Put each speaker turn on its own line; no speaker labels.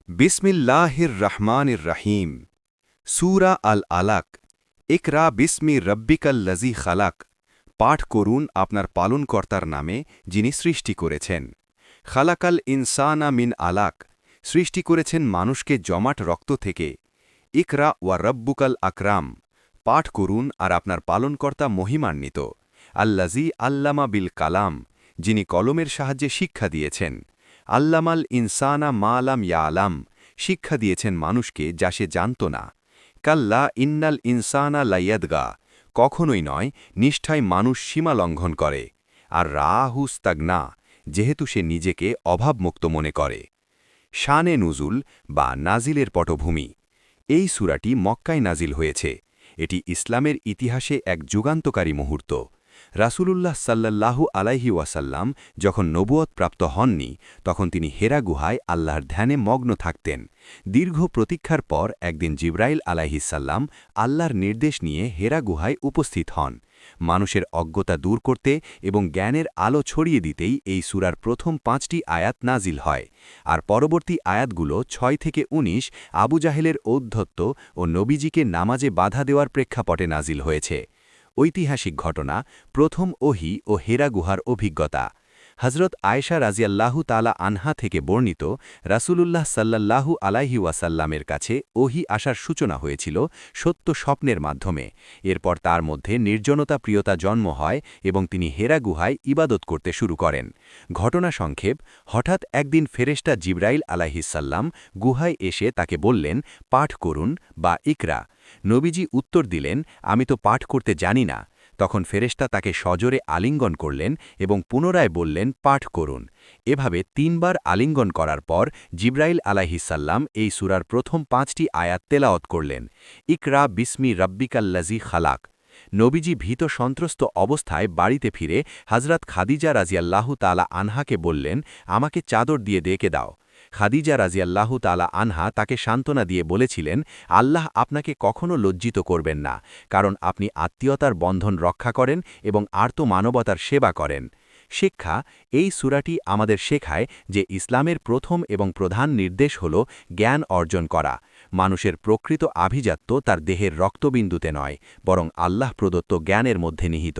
বিসমিল্লাহির রহমানির রহিম সূরা আল আলাক ইকরা বিস্মি রব্বিকাল্লাযী খালাক পাঠ করুন আপনার পালনকর্তার নামে যিনি সৃষ্টি করেছেন খালাকাল ইনসানা মিন আলাক সৃষ্টি করেছেন মানুষকে জমাট রক্ত থেকে ইকরা ওয়া রব্বুকাল আকরাম পাঠ করুন আর আপনার পালনকর্তা মহিমান্বিত আল্লাযী আল্লামা বিল কালাম যিনি কলমের সাহায্যে শিক্ষা দিয়েছেন আল্লামাল ইনসানা মা লাম ইয়ালাম শিক্ষা দিয়েছেন মানুষকে যা সে জানত না কাল্লা ইন্নাল ইনসানা লাইয়াদগা কখনোই নয় নিষ্ঠায় মানুষ সীমা লঙ্ঘন করে আর রাহুস্তাগনা যেহেতু সে নিজেকে অভাবমুক্ত মনে করে শানে নুজুল বা নাজিলের পটভূমি এই সূরাটি মক্কায় নাজিল হয়েছে এটি ইসলামের ইতিহাসে এক যুগান্তকারী মুহূর্ত রাসূলুল্লাহ সাল্লাল্লাহু আলাইহি ওয়াসাল্লাম যখন নবুয়ত প্রাপ্ত হননি তখন তিনি হেরা গুহায় আল্লাহর ধ্যানে মগ্ন থাকতেন দীর্ঘ প্রতীক্ষার পর একদিন জিবরাইল আলাইহিসাল্লাম আল্লাহর নির্দেশ নিয়ে হেরা গুহায় উপস্থিত হন মানুষের অজ্ঞতা দূর করতে এবং জ্ঞানের আলো ছড়িয়ে দিতেই এই সূরার প্রথম ৫টি আয়াত নাজিল হয় আর পরবর্তী আয়াতগুলো ৬ থেকে ১৯ আবু জাহেলের ঔদ্ধত্য ও নবীজিকে নামাজে বাধা দেওয়ার প্রেক্ষাপটে নাজিল হয়েছে ঐতিহাসিক ঘটনা প্রথম ওহী ও হেরা গুহার অভিজ্ঞতা হজরত আয়েশা রাজিয়াল্লাহু তালা আনহা থেকে বর্ণিত রাসূলুল্লাহ সাল্লাল্লাহু আলাইহি ওয়াসাল্লামের কাছে ওহী আসার সূচনা হয়েছিল সত্য স্বপ্নের মাধ্যমে এরপর তার মধ্যে নির্জনতা প্রিয়তা জন্ম হয় এবং তিনি হেরা গুহায় ইবাদত করতে শুরু করেন ঘটনা সংক্ষেপ হঠাৎ একদিন ফেরেশতা জিবরাইল আলাইহিসাল্লাম গুহায় এসে তাকে বললেন পাঠ করুন বা ইকরা নবীজি উত্তর দিলেন আমি তো পাঠ করতে জানি না তখন ফেরেশতা তাকে সজোরে আলিঙ্গন করলেন এবং পুনরায় বললেন পাঠ করুন এভাবে ৩ বার আলিঙ্গন করার পর জিবরাইল আলাইহিসাল্লাম এই সূরার প্রথম ৫টি আয়াত তেলাওয়াত করলেন ইকরা বিস্মি রব্বিকাল্লাযী খালাক নবীজি ভীত সন্ত্রস্ত অবস্থায় বাড়িতে ফিরে হযরত খাদিজা রাজিয়াল্লাহু তাআলা আনহাকে বললেন আমাকে চাদর দিয়ে ডেকে দাও খাদিজা রাজিয়াল্লাহু তাআলা আনহা তাকে সান্ত্বনা দিয়ে বলেছিলেন আল্লাহ আপনাকে কখনো লজ্জিত করবেন না কারণ আপনি আত্মীয়তার বন্ধন রক্ষা করেন এবং আর্ত মানবতার সেবা করেন শিক্ষা এই সূরাটি আমাদের শেখায় যে ইসলামের প্রথম এবং প্রধান নির্দেশ হল জ্ঞান অর্জন করা মানুষের প্রকৃত আভিজাত্য তার দেহের রক্তবিন্দুতে নয় বরং আল্লাহ প্রদত্ত জ্ঞানের মধ্যে নিহিত